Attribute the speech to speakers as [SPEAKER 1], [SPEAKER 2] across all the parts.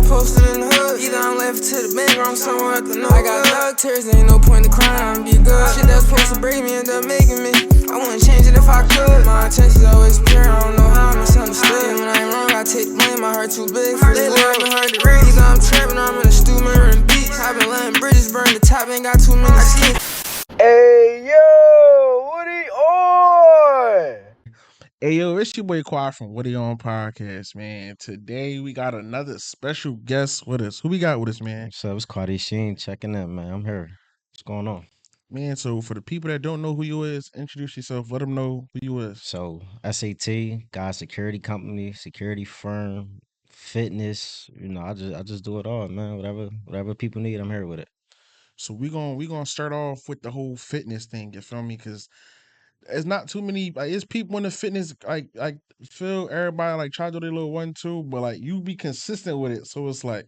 [SPEAKER 1] posted in the hood. Either I'm left to the bank or I'm somewhere at the no. I got thug tears, there ain't no point in crying, be good. Shit that's supposed to break me end up making me. I wouldn't change it if I could. My intentions always pure, I don't know how I'm misunderstood. When I ain't wrong, I take the blame, my heart too big for this world. Been hard to read. Either I'm trapping or I'm in the stew mirroring beats. I've been letting bridges burn, the top ain't got too many seats.
[SPEAKER 2] Hey yo, what he on?
[SPEAKER 3] Hey yo, it's your boy Quad from What He On Podcast, man. Today we got another special guest with us. Who we got with us, man?
[SPEAKER 4] So it's Cardi Sheen checking in, man. I'm here. What's going on?
[SPEAKER 3] Man, so for the people that don't know who you is, introduce yourself. Let them know who you is.
[SPEAKER 4] So S.A.T, guy security company, security firm, fitness. I just do it all, man. Whatever people need, I'm here with it.
[SPEAKER 3] So we gonna start off with the whole fitness thing. You feel me? Because it's not too many. Like, it's people in the fitness like feel everybody like try to do their little 1-2, but like you be consistent with it. So it's like,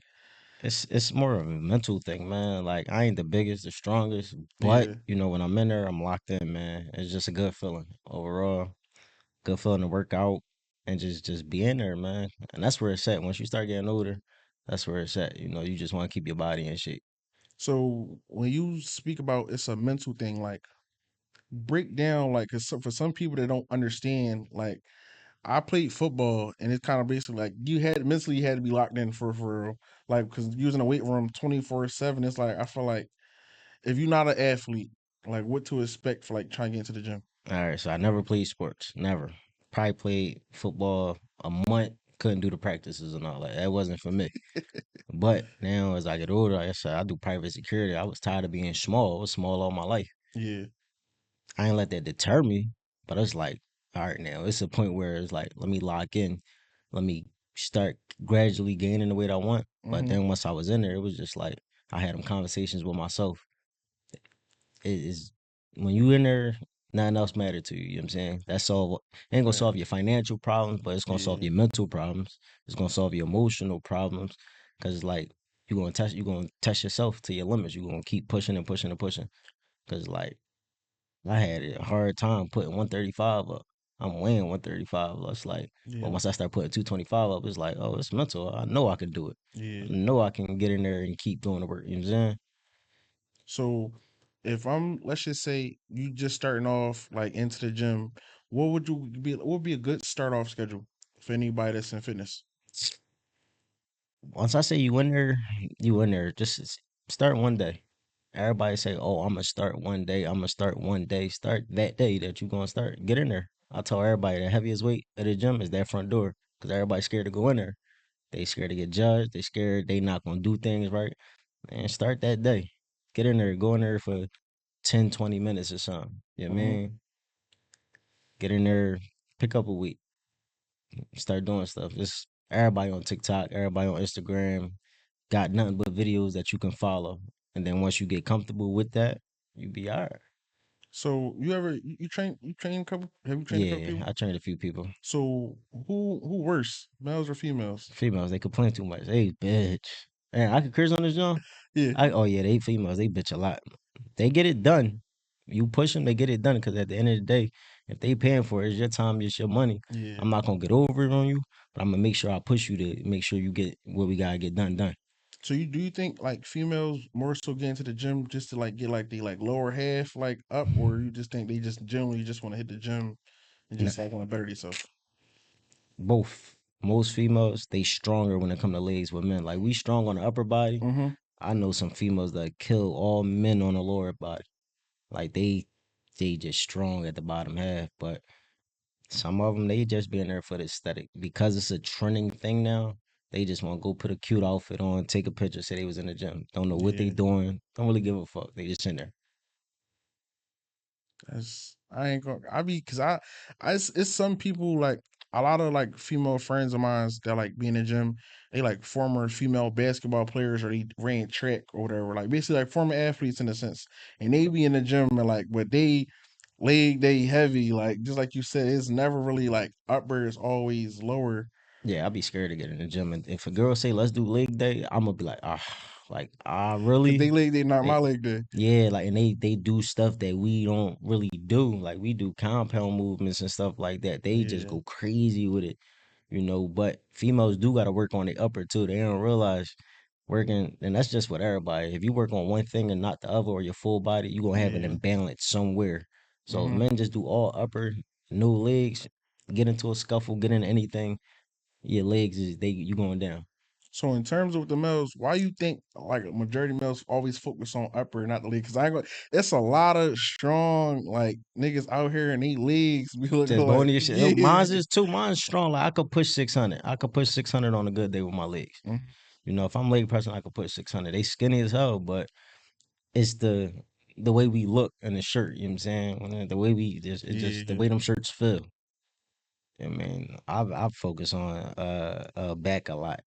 [SPEAKER 4] It's more of a mental thing, man. Like I ain't the biggest, the strongest, but
[SPEAKER 3] yeah.
[SPEAKER 4] when I'm in there, I'm locked in, man. It's just a good feeling overall. Good feeling to work out and just be in there, man. And that's where it's at. Once you start getting older, that's where it's at. You just want to keep your body in shape.
[SPEAKER 3] So when you speak about it's a mental thing, like break down like 'cause for some people that don't understand, like I played football and it's kind of basically like you had mentally you had to be locked in for real. Like because using a weight room 24/7, it's like I feel like if you're not an athlete, like what to expect for like trying to get into the gym.
[SPEAKER 4] All right, so I never played sports, never. Probably played football a month, couldn't do the practices and all that. That wasn't for me. But now as I get older, like I said, I do private security. I was tired of being small. I was small all my life.
[SPEAKER 3] Yeah.
[SPEAKER 4] I ain't let that deter me, but it's like, all right, now it's a point where it's like, let me lock in, let me start gradually gaining the weight I want. But
[SPEAKER 3] Mm-hmm.
[SPEAKER 4] then once I was in there, it was just like I had them conversations with myself. It is when you in there, nothing else matter to you. You know what I'm saying? That's solve ain't gonna solve your
[SPEAKER 3] Facts.
[SPEAKER 4] financial problems, but it's gonna solve
[SPEAKER 3] Yeah.
[SPEAKER 4] your mental problems. It's gonna solve your emotional problems. Cause it's like you're gonna test yourself to your limits. You're gonna keep pushing and pushing and pushing. Cause like I had a hard time putting 135 up. I'm weighing 135. It's like, but
[SPEAKER 3] Yeah.
[SPEAKER 4] once I start putting 225 up, it's like, oh, it's mental. I know I can do it.
[SPEAKER 3] Yeah.
[SPEAKER 4] I know I can get in there and keep doing the work. You know what I'm saying?
[SPEAKER 3] So if I'm let's just say you just starting off like into the gym, what would be a good start off schedule for anybody that's in fitness?
[SPEAKER 4] Once I say you in there, you in there. Start one day. Everybody say, "Oh, I'm gonna start one day. I'm gonna start one day." Start that day that you gonna start. Get in there. I tell everybody the heaviest weight at the gym is that front door because everybody's scared to go in there. They scared to get judged. They scared they not gonna do things right. And start that day. Get in there. Go in there for 10, 20 minutes or something. You know what I
[SPEAKER 3] Mm-hmm.
[SPEAKER 4] mean? Get in there. Pick up a week. Start doing stuff. It's everybody on TikTok. Everybody on Instagram got nothing but videos that you can follow. And then once you get comfortable with that, you be all right.
[SPEAKER 3] So you train a couple have you trained a couple
[SPEAKER 4] Yeah,
[SPEAKER 3] people?
[SPEAKER 4] I trained a few people.
[SPEAKER 3] So who worse, males or females?
[SPEAKER 4] Females, they complain too much. They bitch. And I could curse on this joint.
[SPEAKER 3] Yeah.
[SPEAKER 4] Oh yeah, they females, they bitch a lot. They get it done. You push them, they get it done. Because at the end of the day, if they paying for it, it's your time, it's your money.
[SPEAKER 3] Yeah.
[SPEAKER 4] I'm not gonna get over it on you, but I'm gonna make sure I push you to make sure you get what we gotta get done.
[SPEAKER 3] So you think like females more so get into the gym just to like get like the like lower half like up, or you just think they just generally just want to hit the gym and
[SPEAKER 4] N-
[SPEAKER 3] just like want to better themselves?
[SPEAKER 4] Both. Most females, they stronger when it come to legs with men. Like we strong on the upper body.
[SPEAKER 3] Mm-hmm.
[SPEAKER 4] I know some females that kill all men on the lower body. Like they just strong at the bottom half, but some of them they just being there for the aesthetic because it's a trending thing now. They just want to go put a cute outfit on, take a picture, say they was in the gym. Don't know what they
[SPEAKER 3] Yeah.
[SPEAKER 4] doing. Don't really give a fuck. They just in there.
[SPEAKER 3] That's I ain't gonna I be because it's some people like a lot of like female friends of mine that like be in the gym. They like former female basketball players or they ran track or whatever. Like basically like former athletes in a sense. And they be in the gym and like but they heavy, like just like you said, it's never really like upper, it's always lower.
[SPEAKER 4] Yeah, I'd be scared to get in the gym. And if a girl say let's do leg day, I'm gonna be like, like
[SPEAKER 3] Cause they
[SPEAKER 4] really?
[SPEAKER 3] leg they not my
[SPEAKER 4] They,
[SPEAKER 3] leg day.
[SPEAKER 4] yeah, like and they do stuff that we don't really do. Like we do compound movements and stuff like that. They just
[SPEAKER 3] Yeah.
[SPEAKER 4] go crazy with it. But females do got to work on the upper too. They don't realize working, and that's just with everybody. If you work on one thing and not the other, or your full body, you gonna have an
[SPEAKER 3] Yeah.
[SPEAKER 4] imbalance somewhere. So if
[SPEAKER 3] Hmm.
[SPEAKER 4] men just do all upper, no legs, get into a scuffle, get into anything, your legs is they you going down.
[SPEAKER 3] So in terms of the males, why you think like a majority of males always focus on upper and not the leg? Because I ain't gonna, it's a lot of strong like niggas out here and they legs be looking
[SPEAKER 4] Just
[SPEAKER 3] like
[SPEAKER 4] bony as shit.
[SPEAKER 3] yeah.
[SPEAKER 4] Mine's is too. Mine's strong. Like I could push 600. I could push 600 on a good day with my legs.
[SPEAKER 3] Mhm.
[SPEAKER 4] If I'm leg pressing, I could push 600. They skinny as hell, but it's the way we look in the shirt. You know what I'm saying? The way we just it's just the
[SPEAKER 3] Yeah.
[SPEAKER 4] way them shirts feel. I mean, I focus on back a lot.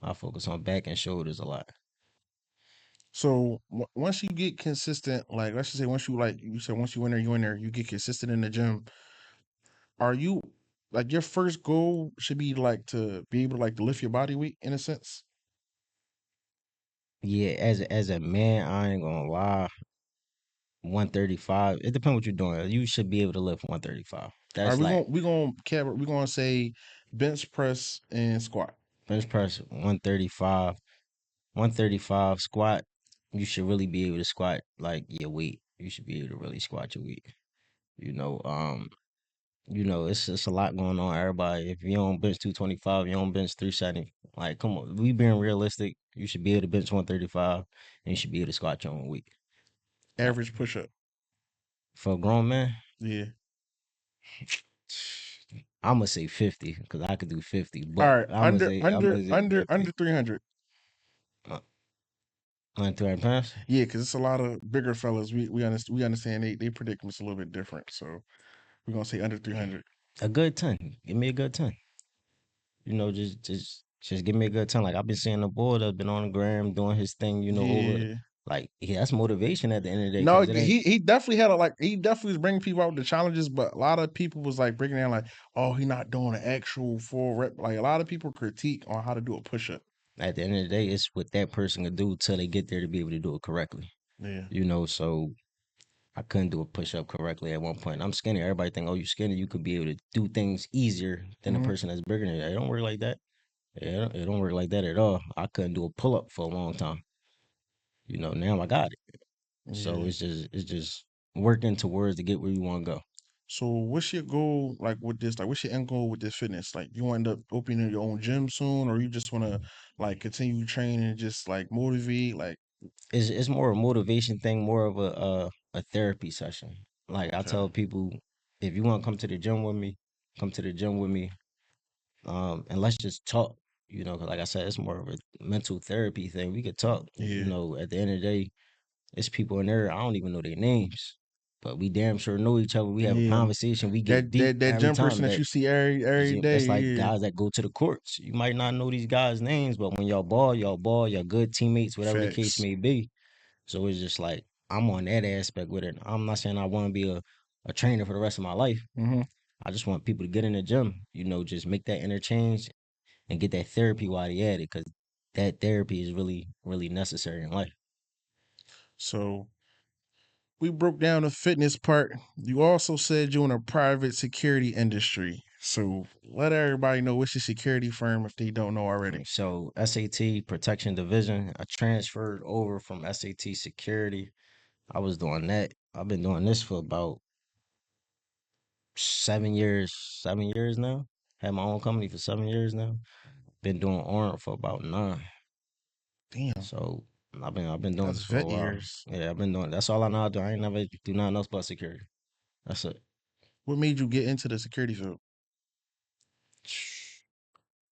[SPEAKER 4] I focus on back and shoulders a lot.
[SPEAKER 3] So once you get consistent, like let's just say once you like you said once you in there, you in there, you get consistent in the gym. Are you like your first goal should be like to be able to like to lift your body weight in a sense?
[SPEAKER 4] Yeah, as a man, I ain't gonna lie. 135. It depends what you're doing. You should be able to lift 135.
[SPEAKER 3] All right,
[SPEAKER 4] That's like
[SPEAKER 3] we're gonna say bench press and squat.
[SPEAKER 4] bench press 135. 135 squat. You should really be able to squat like your weight. You should be able to really squat your weight. You know, um, it's a lot going on. Everybody, if you don't bench 225, you don't bench 370. Like, come on, we being realistic. You should be able to bench 135, and you should be able to squat your own weight. Like,
[SPEAKER 3] Average push up.
[SPEAKER 4] for a grown man,
[SPEAKER 3] Yeah.
[SPEAKER 4] I'm gonna say 50 because I could do 50,
[SPEAKER 3] All
[SPEAKER 4] but
[SPEAKER 3] right. Under
[SPEAKER 4] I'm
[SPEAKER 3] under
[SPEAKER 4] gonna say
[SPEAKER 3] under
[SPEAKER 4] 50.
[SPEAKER 3] under 300.
[SPEAKER 4] Uh, on 200 pounds.
[SPEAKER 3] Yeah, because it's a lot of bigger fellas. We understand they predicaments a little bit different. So we're gonna say under 300.
[SPEAKER 4] A good 10. Give me a good 10. Just give me a good 10. Like I've been seeing the boy that's been on the gram doing his thing. Over
[SPEAKER 3] Yeah.
[SPEAKER 4] like yeah, that's motivation at the end of the day
[SPEAKER 3] No,
[SPEAKER 4] because it ain't
[SPEAKER 3] he definitely had a like he definitely was bringing people out with the challenges, but a lot of people was like breaking down like, oh, he not doing an actual full rep. Like a lot of people critique on how to do a push up.
[SPEAKER 4] at the end of the day, it's what that person can do till they get there to be able to do it correctly.
[SPEAKER 3] Yeah.
[SPEAKER 4] So I couldn't do a push up correctly at one point. I'm skinny. Everybody think, oh, you skinny, you could be able to do things easier than a
[SPEAKER 3] Hmm.
[SPEAKER 4] person that's bigger than you. It don't work like that. Yeah, it don't work like that at all. I couldn't do a pull up for a long time. Now I got it. So
[SPEAKER 3] Yeah.
[SPEAKER 4] it's just working towards to get where you want to go.
[SPEAKER 3] So what's your goal like with this? Like what's your end goal with this fitness? Like you want to end up opening your own gym soon, or you just want to like continue training and just like motivate? Like
[SPEAKER 4] It's more a motivation thing, more of a therapy session. Like I
[SPEAKER 3] okay,
[SPEAKER 4] tell people, if you want to come to the gym with me, come to the gym with me. And let's just talk. 'Cause like I said, it's more of a mental therapy thing. We could talk.
[SPEAKER 3] yeah,
[SPEAKER 4] At the end of the day, it's people in there. I don't even know their names, but we damn sure know each other. We have a
[SPEAKER 3] yeah.
[SPEAKER 4] conversation. We get
[SPEAKER 3] That
[SPEAKER 4] deep
[SPEAKER 3] that
[SPEAKER 4] every
[SPEAKER 3] gym
[SPEAKER 4] time.
[SPEAKER 3] person that you see every day,
[SPEAKER 4] That's like
[SPEAKER 3] yeah.
[SPEAKER 4] guys that go to the courts. You might not know these guys' names, but when y'all ball, y'all good teammates, whatever the case
[SPEAKER 3] Facts.
[SPEAKER 4] may be. So it's just like I'm on that aspect with it. I'm not saying I want to be a trainer for the rest of my life.
[SPEAKER 3] Hmm.
[SPEAKER 4] I just want people to get in the gym, just make that interchange and get that therapy while they at it, because that therapy is really, really necessary in life.
[SPEAKER 3] So we broke down the fitness part. You also said you're in a private security industry. So let everybody know what's your security firm if they don't know already.
[SPEAKER 4] So S.A.T. Protection Division, I transferred over from S.A.T. Security. I was doing that. I've been doing this for about 7 years, 7 years now. Had my own company for 7 years now. Been doing Orient for about 9.
[SPEAKER 3] Damn,
[SPEAKER 4] So I've been doing
[SPEAKER 3] that's
[SPEAKER 4] this for a
[SPEAKER 3] vet
[SPEAKER 4] while.
[SPEAKER 3] years.
[SPEAKER 4] Yeah, I've been doing. That's all I know how to do. I ain't never do nothing else but security. That's it.
[SPEAKER 3] What made you get into the security field?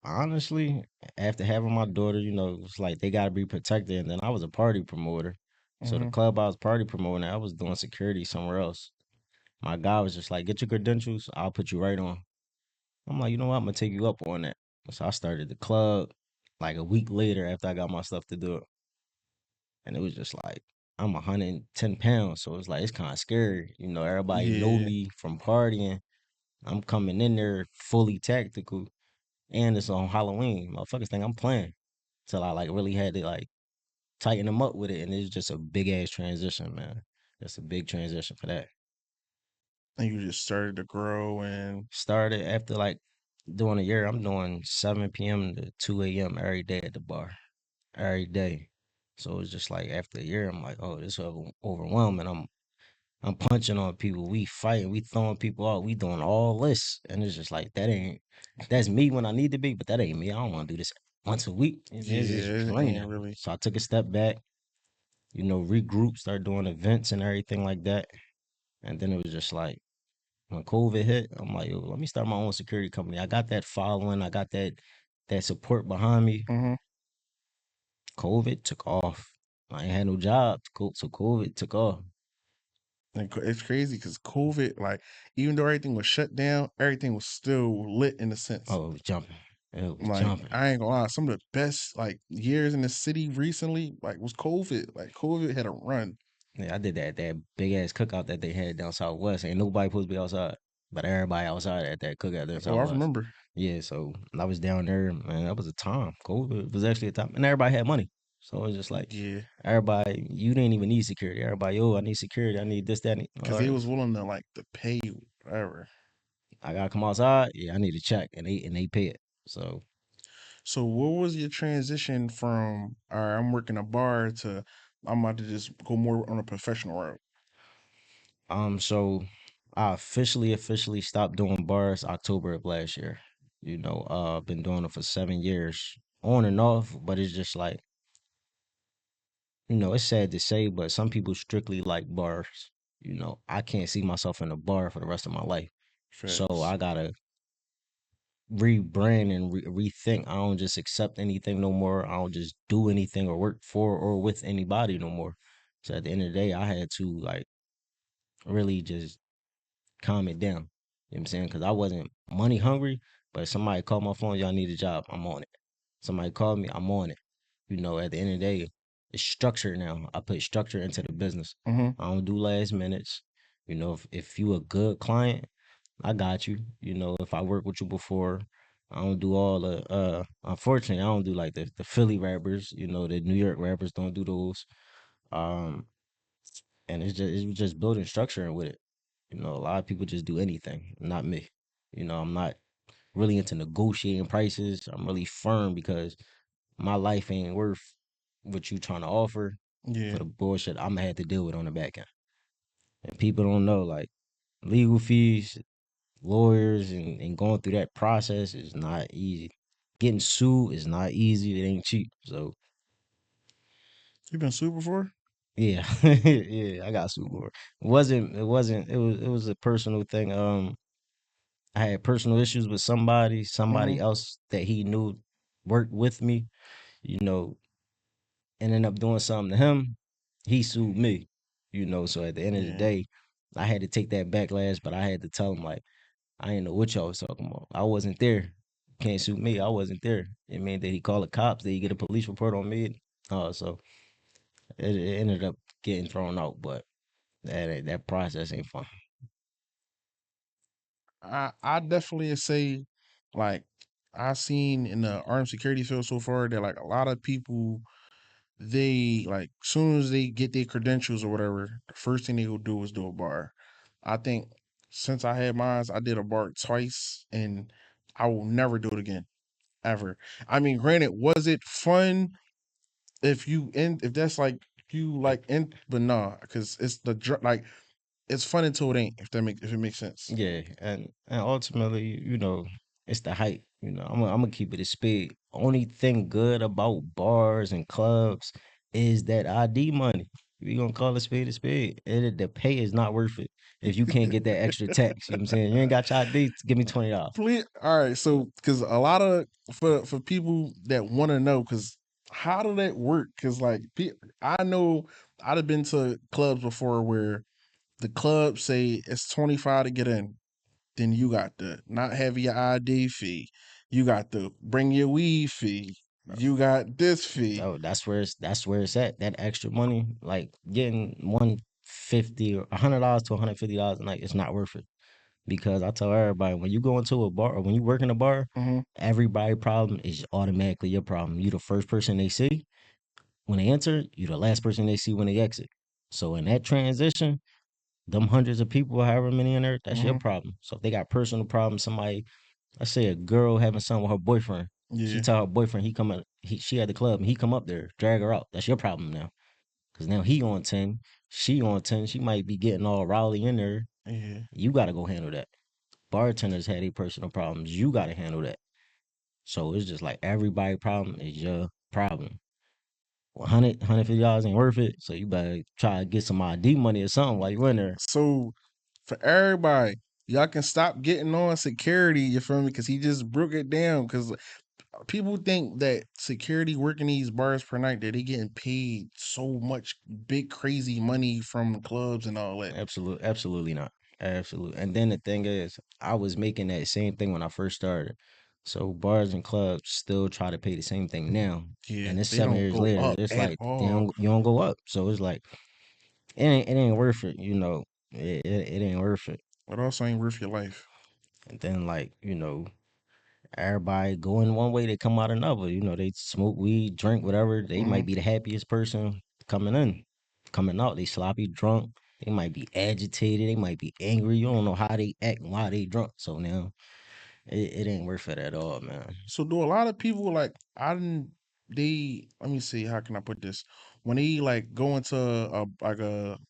[SPEAKER 4] Honestly, after having my daughter, it's like they gotta be protected. And then I was a party promoter. So the
[SPEAKER 3] Hmm.
[SPEAKER 4] club I was party promoting, I was doing security somewhere else. My guy was just like, get your credentials, I'll put you right on. I'm like, you know what, I'm gonna take you up on that. So I started the club like a week later after I got my stuff to do it. And it was just like I'm 110 pounds. So it's like it's kind of scary. Everybody know
[SPEAKER 3] Yeah,
[SPEAKER 4] me from partying. I'm coming in there fully tactical. And it's on Halloween. Motherfuckers think I'm playing. Till I like really had to like tighten them up with it. And it's just a big ass transition, man. It's a big transition for that.
[SPEAKER 3] and you just started to grow and
[SPEAKER 4] Started after like During a year, I'm doing 7 p.m. to 2 a.m. every day at the bar, every day. So it's just like after a year, I'm like, oh, this is overwhelming. I'm punching on people, we fighting, we throwing people out, we doing all this, and it's just like that ain't that's me when I need to be, but that ain't me. I don't want to do this once a week. It's just
[SPEAKER 3] Yeah, it ain't
[SPEAKER 4] draining.
[SPEAKER 3] really.
[SPEAKER 4] So I took a step back, regroup, start doing events and everything like that, and then it was just like when COVID hit, I'm like, yo, let me start my own security company. I got that following, I got that support behind me.
[SPEAKER 3] Hmm.
[SPEAKER 4] COVID took off. I ain't had no job, so COVID took off.
[SPEAKER 3] And it's crazy because COVID, like, even though everything was shut down, everything was still lit in a sense.
[SPEAKER 4] Oh, it was jumping. It was
[SPEAKER 3] Like,
[SPEAKER 4] jumping.
[SPEAKER 3] I ain't gonna lie, some of the best like years in the city recently, like, was COVID. Like, COVID had a run.
[SPEAKER 4] Yeah, I did that big ass cookout that they had down Southwest. Ain't nobody supposed to be outside, but everybody outside at that cookout down
[SPEAKER 3] Oh, I
[SPEAKER 4] Southwest.
[SPEAKER 3] remember.
[SPEAKER 4] Yeah, so I was down there, man. That was a time. COVID was actually a time, and everybody had money. So it's just like
[SPEAKER 3] Yeah,
[SPEAKER 4] everybody, you didn't even need security. Everybody, oh, I need security. I need this, that.
[SPEAKER 3] because
[SPEAKER 4] All
[SPEAKER 3] they
[SPEAKER 4] right,
[SPEAKER 3] was willing to like to pay you whatever.
[SPEAKER 4] I gotta come outside. Yeah, I need a check, and they pay it. So
[SPEAKER 3] So, what was your transition from, all right, I'm working a bar to I'm about to just go more on a professional route?
[SPEAKER 4] so I officially stopped doing bars October of last year. I've been doing it for 7 years, on and off, but it's just like it's sad to say, but some people strictly like bars. I can't see myself in a bar for the rest of my life. So
[SPEAKER 3] Facts.
[SPEAKER 4] I gotta rebrand and rethink. I don't just accept anything no more. I don't just do anything or work for or with anybody no more. So at the end of the day, I had to like really just calm it down. You know what I'm saying? Because I wasn't money hungry, but if somebody called my phone, y'all need a job, I'm on it. Somebody called me, I'm on it. At the end of the day, it's structure now. I put structure into the business.
[SPEAKER 3] Mm-hmm.
[SPEAKER 4] I don't do last minutes. If you a good client, I got you. If I worked with you before, I don't do all the unfortunately I don't do like the Philly rappers, the New York rappers don't do those. Um and it's just building structure with it. A lot of people just do anything, not me. I'm not really into negotiating prices. I'm really firm because my life ain't worth what you trying to offer for
[SPEAKER 3] Yeah.
[SPEAKER 4] the bullshit I'm gonna have to deal with on the back end. And people don't know like legal fees, lawyers, and going through that process is not easy. Getting sued is not easy. It ain't cheap. So
[SPEAKER 3] You been sued before?
[SPEAKER 4] yeah, yeah, I got sued for it. It was a personal thing. I had personal issues with
[SPEAKER 3] Mm-hmm.
[SPEAKER 4] somebody else that he knew worked with me, you know, ended up doing something to him. He sued me, so at the end of the
[SPEAKER 3] Yeah.
[SPEAKER 4] day, I had to take that backlash, but I had to tell him like I didn't know what y'all was talking about. I wasn't there. Can't sue me. I wasn't there. It mean that he call the cops, that he get a police report on me. So it ended up getting thrown out, but that process ain't fun.
[SPEAKER 3] I definitely say, like, I seen in the armed security field so far that like a lot of people, they like soon as they get their credentials or whatever, the first thing they will do is do a bar. I think since I had mine, I did a bar twice, and I will never do it again ever. I mean, granted, was it fun if that's like you like in, but nah, because it's like it's fun until it ain't. If it makes sense.
[SPEAKER 4] Yeah, and ultimately, it's the hype. I'm gonna keep it a speed. Only thing good about bars and clubs is that ID money. We gonna call a spade a spade. The pay is not worth it if you can't get that extra tax. You know what I'm saying? You ain't got your ID, give me $20.
[SPEAKER 3] Please, all right. So, because a lot of for people that want to know, because how do that work? Because like I know I'd have been to clubs before where the club say it's 25 to get in. Then you got the not have your ID fee. You got the bring your weed fee. You got this fee.
[SPEAKER 4] Oh, that's where it's at. That extra money, like getting 150 or $100 to $150 a night, it's not worth it. Because I tell everybody when you go into a bar or when you work in a bar,
[SPEAKER 3] Hmm.
[SPEAKER 4] everybody problem is automatically your problem. You the first person they see when they enter, you the last person they see when they exit. So in that transition, them hundreds of people, however many in there, that's your
[SPEAKER 3] Hmm.
[SPEAKER 4] problem. So if they got personal problems, somebody Let's say a girl having something with her boyfriend. She
[SPEAKER 3] Yeah,
[SPEAKER 4] tell her boyfriend he come up, she at the club and he come up there, drag her out. That's your problem now. Cause now he on 10, she on 10. She might be getting all rowdy in there.
[SPEAKER 3] yeah.
[SPEAKER 4] You gotta go handle that. Bartenders had their personal problems. You gotta handle that. So it's just like everybody problem is your problem. 100 $150 ain't worth it. So you better try to get some ID money or something while you in there.
[SPEAKER 3] So for everybody, y'all can stop getting on security. You feel me? Because he just broke it down. Because people think that security working these bars per night that they getting paid so much big crazy money from clubs and all that.
[SPEAKER 4] Absolutely not. Absolutely. And then the thing is, I was making that same thing when I first started. So bars and clubs still try to pay the same thing now.
[SPEAKER 3] Yeah,
[SPEAKER 4] And it's
[SPEAKER 3] they
[SPEAKER 4] seven
[SPEAKER 3] don't
[SPEAKER 4] years
[SPEAKER 3] go
[SPEAKER 4] later.
[SPEAKER 3] up
[SPEAKER 4] It's
[SPEAKER 3] at
[SPEAKER 4] like
[SPEAKER 3] all.
[SPEAKER 4] you don't go up. So it's like it ain't worth it, you know. It ain't worth it.
[SPEAKER 3] It also ain't worth your life.
[SPEAKER 4] And then like, everybody going one way, they come out another. They smoke weed, drink, whatever. They
[SPEAKER 3] Hmm.
[SPEAKER 4] might be the happiest person coming in. Coming out, they sloppy drunk. They might be agitated. They might be angry. You don't know how they act and why they drunk. So now it ain't worth it at all, man.
[SPEAKER 3] So do a lot of people like I didn't they let me see how can I put this when they like go into a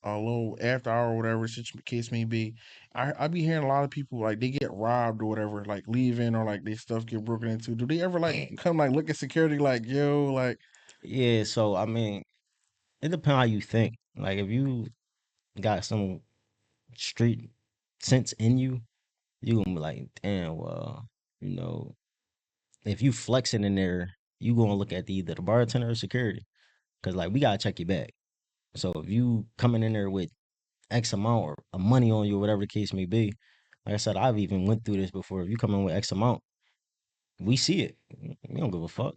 [SPEAKER 3] little after hour or whatever such case may be, I be hearing a lot of people like they get robbed or whatever like leaving or like their stuff get broken into. Do they ever like come like look at security like yo like
[SPEAKER 4] Yeah, so I mean, it depends how you think. Like if you got some street sense in you, you gonna be like, damn, well, you know, if you flexing in there, you gonna look at either the bartender or security. Cause like we gotta check your bag. So if you coming in there with X amount or a money on you or whatever the case may be, like I said, I've even went through this before. If you come in with X amount, we see it. We don't give a fuck.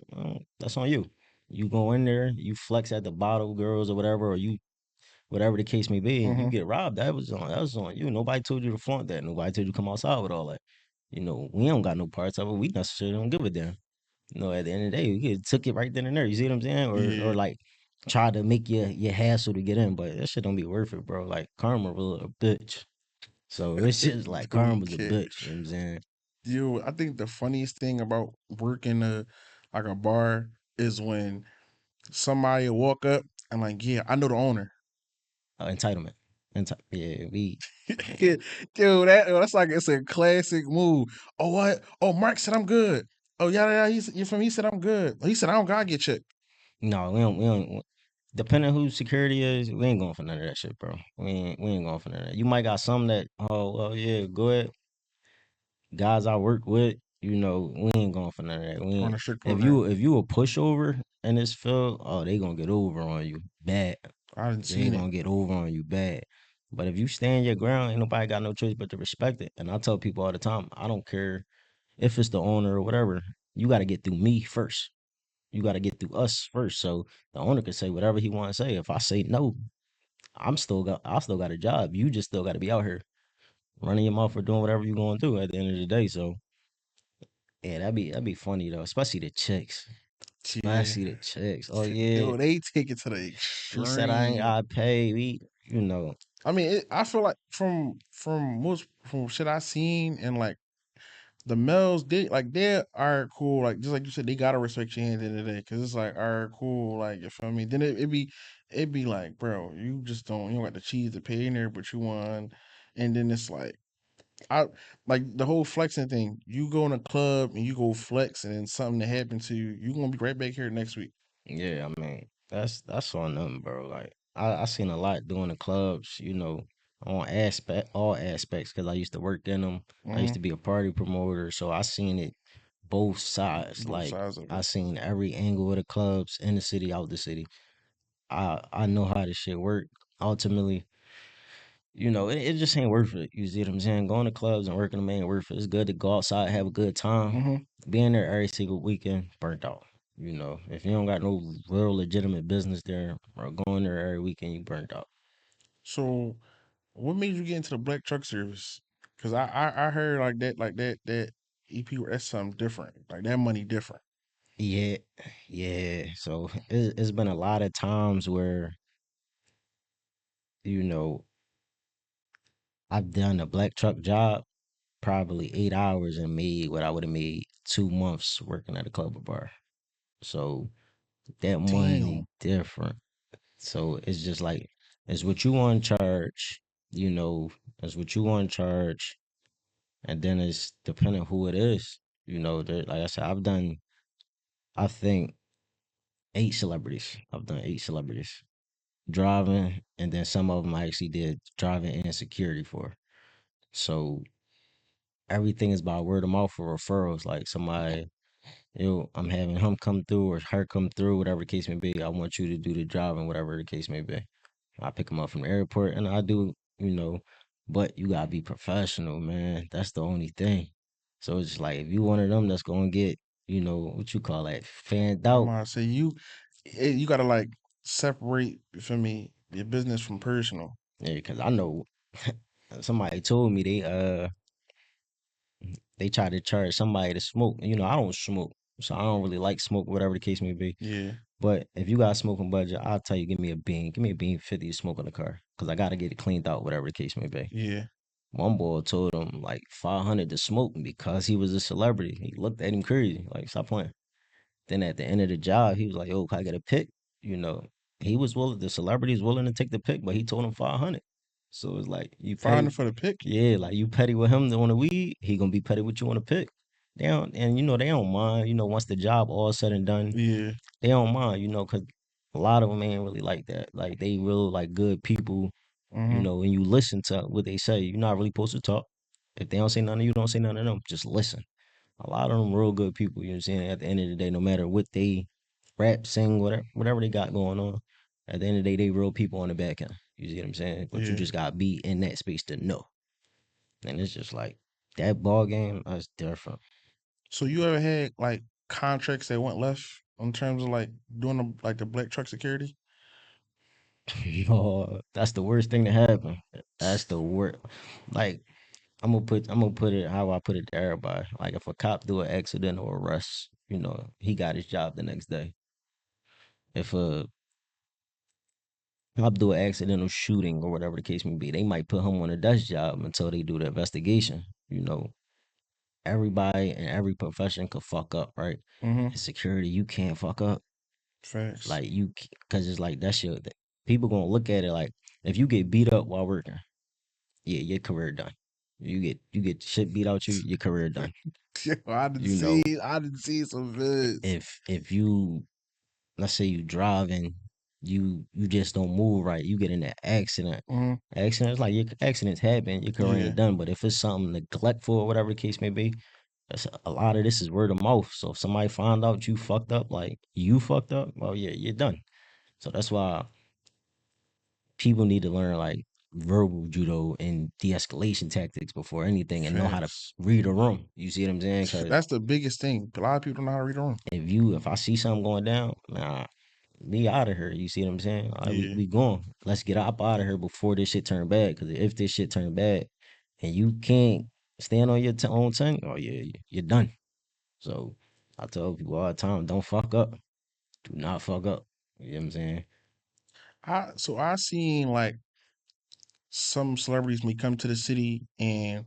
[SPEAKER 4] That's on you. You go in there, you flex at the bottle girls or whatever, or you whatever the case may be, and you
[SPEAKER 3] hmm
[SPEAKER 4] get robbed. That was on you. Nobody told you to flaunt that. Nobody told you to come outside with all that. We don't got no parts of it. We necessarily don't give a damn. At the end of the day, you could took it right then and there. You see what I'm saying? Or
[SPEAKER 3] yeah
[SPEAKER 4] like try to make your hassle to get in, but that shit don't be worth it, bro. Like karma was a bitch. So it's
[SPEAKER 3] it
[SPEAKER 4] just like
[SPEAKER 3] do
[SPEAKER 4] karma's a
[SPEAKER 3] care.
[SPEAKER 4] bitch. You know what I'm saying?
[SPEAKER 3] Yo, I think the funniest thing about working like a bar is when somebody will walk up and like yeah I know the owner.
[SPEAKER 4] Entitlement. Yeah, we
[SPEAKER 3] Dude, that's like it's a classic move. Oh what? Oh Mark said I'm good. Oh yeah, you from he said I'm good. He said I don't gotta get checked.
[SPEAKER 4] no, we don't. Depending who security is, we ain't going for none of that shit, bro. We ain't going for none of that. You might got some that, oh well, yeah, go ahead. Guys I work with, we ain't going for none of that. We
[SPEAKER 3] On
[SPEAKER 4] ain't,
[SPEAKER 3] a strict
[SPEAKER 4] if
[SPEAKER 3] program.
[SPEAKER 4] you a pushover in this field, oh, they gonna get over on you bad.
[SPEAKER 3] I didn't
[SPEAKER 4] They
[SPEAKER 3] seen it.
[SPEAKER 4] gonna get over on you bad. But if you stand your ground, ain't nobody got no choice but to respect it. And I tell people all the time, I don't care if it's the owner or whatever. You got to get through me first. You got to get through us first. So the owner can say whatever he want to say. If I say no, I still got a job. You just still got to be out here running your mouth or doing whatever you going to do at the end of the day. So yeah, that'd be funny though, especially the chicks.
[SPEAKER 3] Yeah.
[SPEAKER 4] Especially the chicks. Oh yeah,
[SPEAKER 3] Yo, they take it to the
[SPEAKER 4] he said I ain't
[SPEAKER 3] extreme.
[SPEAKER 4] got paid. We.
[SPEAKER 3] I mean, I feel like from shit I seen and like the males they are cool like just like you said they gotta respect you at the end of the day because it's like are cool like you feel me then it be like bro you don't got the cheese to pay in there but you want and then it's like I like the whole flexing thing you go in a club and you go flex and then something that happened to you you gonna be right back here next week.
[SPEAKER 4] Yeah, I mean, that's on them, bro. Like I seen a lot doing the clubs, on all aspects, because I used to work in them. I used
[SPEAKER 3] Hmm.
[SPEAKER 4] to be a party promoter, so I seen it both sides.
[SPEAKER 3] Both
[SPEAKER 4] Like
[SPEAKER 3] sides of
[SPEAKER 4] I
[SPEAKER 3] it.
[SPEAKER 4] seen every angle of the clubs in the city, out the city. I know how this shit work. Ultimately, it just ain't worth it. You see what I'm saying? Going to clubs and working them ain't worth it. It's good to go outside, have a good time.
[SPEAKER 3] Hmm.
[SPEAKER 4] Being there every single weekend, burnt out. If you don't got no real legitimate business there or going there every weekend, you burnt out.
[SPEAKER 3] So what made you get into the black truck service? Because I heard like that EP that's something different. Like that money different.
[SPEAKER 4] Yeah, yeah. So it's been a lot of times where, you know, I've done a black truck job probably 8 hours and made what I would have made 2 months working at a club or bar. So that money
[SPEAKER 3] Damn.
[SPEAKER 4] different. So it's just like it's what you want to charge, you know, it's what you want to charge, and then it's depending who it is. Like I said, I think 8 celebrities. I've done 8 celebrities driving, and then some of them I actually did driving and security for. So everything is by word of mouth for referrals. Like somebody, I'm having him come through or her come through, whatever the case may be. I want you to do the driving, whatever the case may be. I pick them up from the airport and I do, but you gotta be professional, man. That's the only thing. So it's just like if you one of them that's gonna get, what you call that, fanned
[SPEAKER 3] I'm
[SPEAKER 4] out.
[SPEAKER 3] gonna say you gotta like separate for me your business from personal.
[SPEAKER 4] Yeah, because I know somebody told me they tried to charge somebody to smoke. I don't smoke, so I don't really like smoke, whatever the case may be.
[SPEAKER 3] Yeah,
[SPEAKER 4] But if you got a smoking budget, I'll tell you, give me a bean 50 to smoke in the car, because I gotta get it cleaned out, whatever the case may be.
[SPEAKER 3] yeah.
[SPEAKER 4] One boy told him like 500 to smoke because he was a celebrity. He looked at him crazy, like stop playing. Then at the end of the job, he was like, "Yo, can I get a pick?" You know, he was willing. The celebrity was willing to take the pick, but he told him 500. So it's like you petty,
[SPEAKER 3] 500 for the pick.
[SPEAKER 4] yeah, like you petty with him on the weed, he gonna be petty with you on the pick. They don't, and they don't mind. Once the job all said and done,
[SPEAKER 3] Yeah.
[SPEAKER 4] they don't mind. Cause a lot of them ain't really like that. Like they real like good people.
[SPEAKER 3] Mm-hmm.
[SPEAKER 4] When you listen to what they say, you're not really supposed to talk. If they don't say nothing, you don't say nothing to them. Just listen. A lot of them real good people. You know what I'm saying? At the end of the day, no matter what they rap, sing, whatever they got going on, at the end of the day, they real people on the back end. You see what I'm saying? But you
[SPEAKER 3] Yeah.
[SPEAKER 4] just gotta be in that space to know. And it's just like that ball game is different.
[SPEAKER 3] So you ever had like contracts that went left in terms of like doing the black truck security?
[SPEAKER 4] Oh, that's the worst thing to happen. That's the worst. Like I'm gonna put it how I put it to everybody. Like if a cop do an accidental arrest, he got his job the next day. If a cop do an accidental shooting or whatever the case may be, they might put him on a desk job until they do the investigation. Everybody in every profession could fuck up, right?
[SPEAKER 3] Mm-hmm.
[SPEAKER 4] In security, you can't fuck up.
[SPEAKER 3] Facts.
[SPEAKER 4] Like cause it's like that's people gonna look at it like if you get beat up while working, yeah, your career done. You get shit beat out you, your career done.
[SPEAKER 3] Yo,
[SPEAKER 4] You know,
[SPEAKER 3] I didn't see some vids.
[SPEAKER 4] if you let's say you driving, you just don't move right, you get in that accident.
[SPEAKER 3] Mm-hmm.
[SPEAKER 4] Accidents like your accidents happen, your career
[SPEAKER 3] Yeah.
[SPEAKER 4] ain't done. But if it's something neglectful or whatever the case may be, that's a lot of this is word of mouth. So if somebody find out you fucked up, like you fucked up, well, yeah, you're done. So that's why people need to learn like verbal judo and de-escalation tactics before anything and know how to
[SPEAKER 3] Facts.
[SPEAKER 4] read a room. You see what I'm saying? Because
[SPEAKER 3] That's the biggest thing. A lot of people don't know how to read a room.
[SPEAKER 4] if I see something going down, nah, me out of here. You see what I'm saying? All right, we
[SPEAKER 3] Yeah.
[SPEAKER 4] we going. Let's get up out of here before this shit turn bad. Because if this shit turn bad and you can't stand on your own tongue, oh yeah, you're done. So I tell people all the time, don't fuck up. Do not fuck up. You know what I'm saying?
[SPEAKER 3] I seen like some celebrities may come to the city and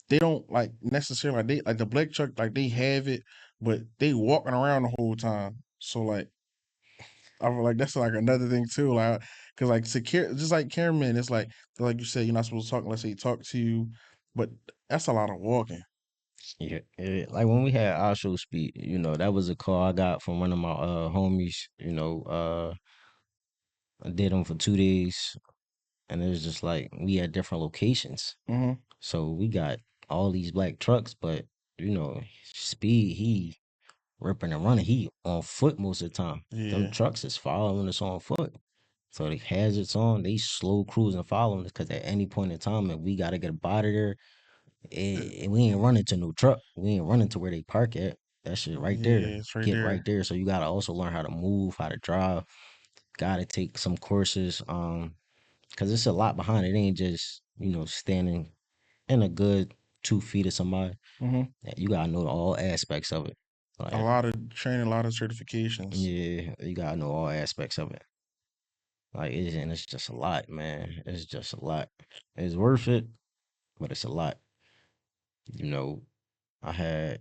[SPEAKER 3] they don't like necessarily like they like the black truck like they have it, but they walking around the whole time. So like I feel like that's like another thing too, like because like secure just like cameraman, it's like you said you're not supposed to talk unless they talk to you, but that's a lot of walking.
[SPEAKER 4] Yeah, like when we had our show speed, that was a call I got from one of my homies. I did them for 2 days, and it was just like we had different locations.
[SPEAKER 3] Mm-hmm.
[SPEAKER 4] So we got all these black trucks, but speed he ripping and running. He on foot most of the time. Them
[SPEAKER 3] Yeah.
[SPEAKER 4] trucks is following us on foot. So the hazards on, they slow cruising following us because at any point in time, if we gotta get up out of there, and we ain't running to no truck. We ain't running to where they park at. That shit right there.
[SPEAKER 3] Yeah, it's right
[SPEAKER 4] Get
[SPEAKER 3] there.
[SPEAKER 4] right there. So you gotta also learn how to move, how to drive. Gotta take some courses. Cause it's a lot behind it. It ain't just, standing in a good 2 feet of somebody.
[SPEAKER 3] Mm-hmm.
[SPEAKER 4] Yeah, you gotta know all aspects of it.
[SPEAKER 3] A
[SPEAKER 4] Like,
[SPEAKER 3] lot of training, a lot of certifications.
[SPEAKER 4] yeah, you gotta know all aspects of it. And it's just a lot, man. It's just a lot. It's worth it, but it's a lot. You know, I had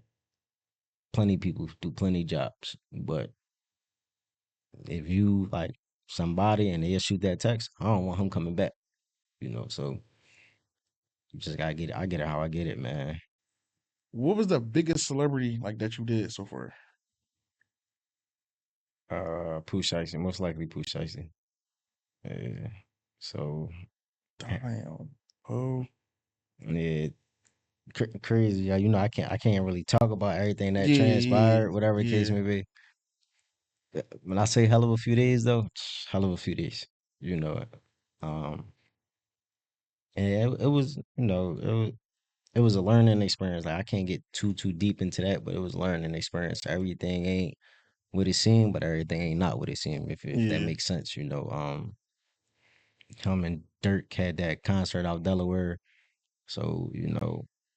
[SPEAKER 4] plenty of people do plenty jobs, but if you like somebody and they shoot that text, I don't want him coming back. So you just gotta get it. I get it how I get it, man.
[SPEAKER 3] What was the biggest celebrity like that you did so far?
[SPEAKER 4] Pooh Shiesty, most likely Pooh Shiesty. Yeah. So
[SPEAKER 3] Damn. Oh,
[SPEAKER 4] yeah, crazy. Yeah, I can't really talk about everything that
[SPEAKER 3] yeah, yeah,
[SPEAKER 4] transpired, whatever the case
[SPEAKER 3] yeah,
[SPEAKER 4] may be. When I say hell of a few days though, hell of a few days. You know, um, and it was, it was a learning experience. Like I can't get too deep into that, but it was a learning experience. Everything ain't what it seemed, but everything ain't not what it seemed. If that
[SPEAKER 3] yeah,
[SPEAKER 4] makes sense. Him and Dirk had that concert out Delaware, so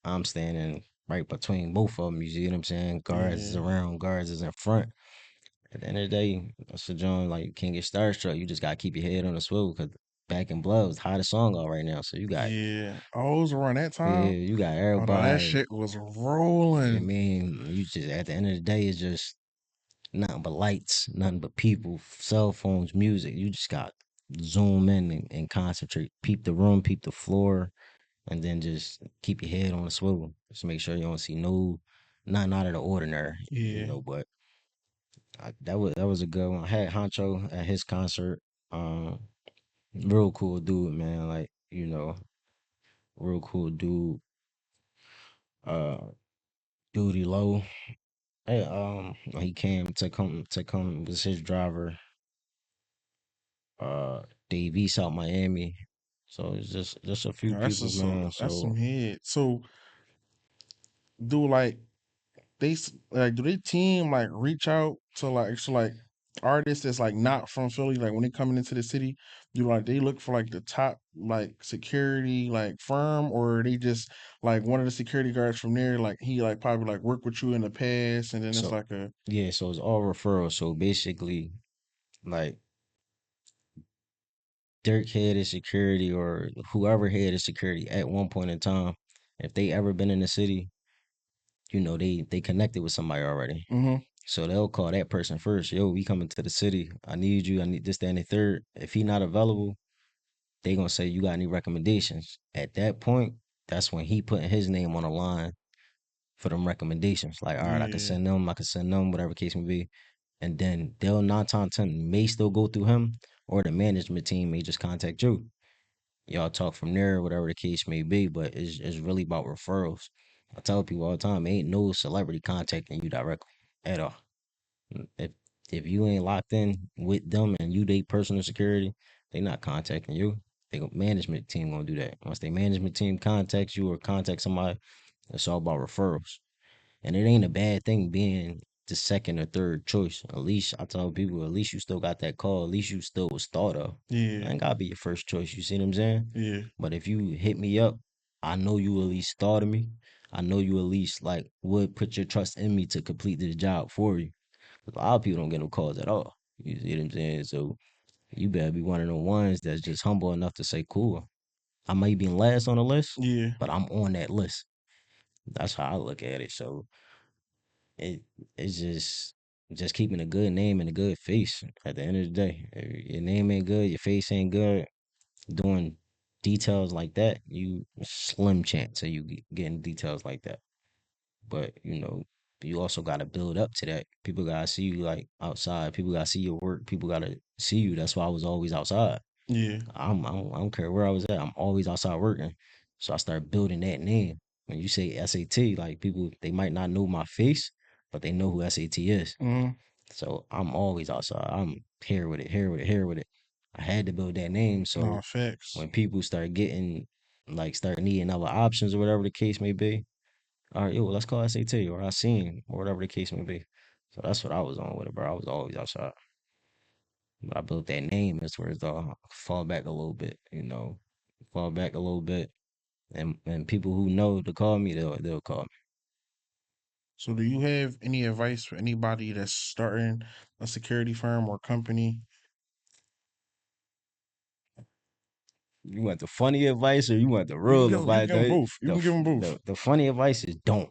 [SPEAKER 4] I'm standing right between both of them. You see what I'm saying? Guards is
[SPEAKER 3] yeah,
[SPEAKER 4] around, guards is in front. At the end of the day, that's the joint. Like you can't get starstruck. You just gotta keep your head on the swivel because Back in Blood was the hottest song out right now. So you got
[SPEAKER 3] yeah. Oh, it was around that
[SPEAKER 4] yeah,
[SPEAKER 3] time.
[SPEAKER 4] you got
[SPEAKER 3] Oh no, that
[SPEAKER 4] everybody.
[SPEAKER 3] shit was
[SPEAKER 4] I
[SPEAKER 3] rolling.
[SPEAKER 4] mean, you just at the end of the day, it's just nothing but lights, nothing but people, cell phones, music. You just got zoom in and concentrate, peep the room, peep the floor, and then just keep your head on the swivel. Just make sure you don't see nothing out of the ordinary.
[SPEAKER 3] Yeah,
[SPEAKER 4] But that was a good one. I had Honcho at his concert. Um, real cool dude, man. Like real cool dude. Uh, Duty Low. Hey, he came to come was his driver. Uh, Dave East out Miami. So it's just a few
[SPEAKER 3] no, that's
[SPEAKER 4] people,
[SPEAKER 3] just so
[SPEAKER 4] man.
[SPEAKER 3] that's some
[SPEAKER 4] So
[SPEAKER 3] head. So do like like do they team like reach out to like artists that's like not from Philly, like when they coming into the city, do like they look for like the top like security like firm, or they just like one of the security guards from there, like he like probably like worked with you in the past, and then it's
[SPEAKER 4] so
[SPEAKER 3] like a
[SPEAKER 4] yeah, so it's all referrals. So basically, like Dirk head of security or whoever head of security at one point in time, if they ever been in the city, they connected with somebody already.
[SPEAKER 3] mm-hmm,
[SPEAKER 4] So they'll call that person first. Yo, we coming to the city. I need you. I need this, that, and the third. If he not available, they gonna say you got any recommendations. At that point, that's when he putting his name on the line for them recommendations. Like, all right,
[SPEAKER 3] yeah,
[SPEAKER 4] I can send them, whatever case may be. And then they'll 9 times 10 may still go through him, or the management team may just contact you. Y'all talk from there, whatever the case may be, but it's really about referrals. I tell people all the time, ain't no celebrity contacting you directly at all. If if you ain't locked in with them and you they personal security, they not contacting you. Management team gonna do that. Once they management team contacts you or contact somebody, it's all about referrals. And it ain't a bad thing being the second or third choice. At least I tell people, at least you still got that call. At least you still was thought of.
[SPEAKER 3] yeah,
[SPEAKER 4] I ain't gotta be your first choice. You see what I'm saying?
[SPEAKER 3] yeah,
[SPEAKER 4] But if you hit me up, I know you at least thought of me. I know you at least like would put your trust in me to complete the job for you. A lot of people don't get no calls at all. You see what I'm saying? So you better be one of the ones that's just humble enough to say, cool. I might be last on the list,
[SPEAKER 3] yeah,
[SPEAKER 4] but I'm on that list. That's how I look at it. So it it's just keeping a good name and a good face at the end of the day. If your name ain't good, your face ain't good, doing details like that, you slim chance of you getting details like that. But you also gotta build up to that. People gotta see you like outside. People gotta see your work. People gotta see you. That's why I was always outside.
[SPEAKER 3] yeah,
[SPEAKER 4] I don't care where I was at. I'm always outside working. So I started building that name. When you say SAT, like people, they might not know my face, but they know who SAT is.
[SPEAKER 3] mm-hmm.
[SPEAKER 4] So I'm always outside. I'm here with it, here with it, here with it. I had to build that name.
[SPEAKER 3] No
[SPEAKER 4] So
[SPEAKER 3] facts.
[SPEAKER 4] when people start needing other options or whatever the case may be, all right, yo, let's call SAT or I seen or whatever the case may be. So that's what I was on with it, bro. I was always outside. But I built that name as where it's fall back a little bit, fall back a little bit. And people who know to call me, they'll call me.
[SPEAKER 3] So do you have any advice for anybody that's starting a security firm or company?
[SPEAKER 4] You want the funny advice or you want the
[SPEAKER 3] You can
[SPEAKER 4] real
[SPEAKER 3] give you can
[SPEAKER 4] advice?
[SPEAKER 3] give them both. You can give them both.
[SPEAKER 4] The funny advice is don't.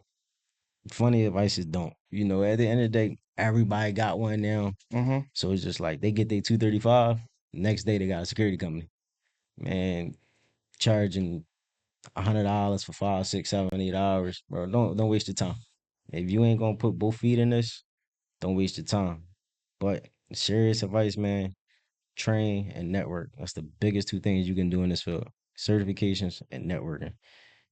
[SPEAKER 4] Funny advice is don't. You know, at the end of the day, everybody got one now.
[SPEAKER 3] Mm-hmm.
[SPEAKER 4] So it's just like they get their 235. Next day they got a security company. Man, charging $100 for 5, 6, 7, 8 hours, bro. Don't waste your time. If you ain't gonna put both feet in this, don't waste your time. But serious advice, man, train and network. That's the biggest two things you can do in this field. Certifications and networking.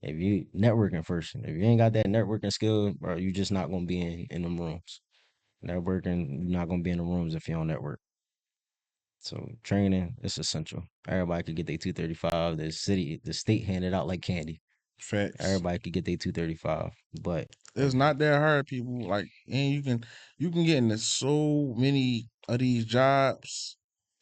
[SPEAKER 4] If you networking first, if you ain't got that networking skill, bro, you just not gonna be in them rooms. Networking, you're not gonna be in the rooms if you don't network. So training is essential. Everybody could get their 235. The state handed out like candy.
[SPEAKER 3] Facts.
[SPEAKER 4] Everybody could get their 235. But
[SPEAKER 3] It's not that hard, people. Like, and you can get into so many of these jobs,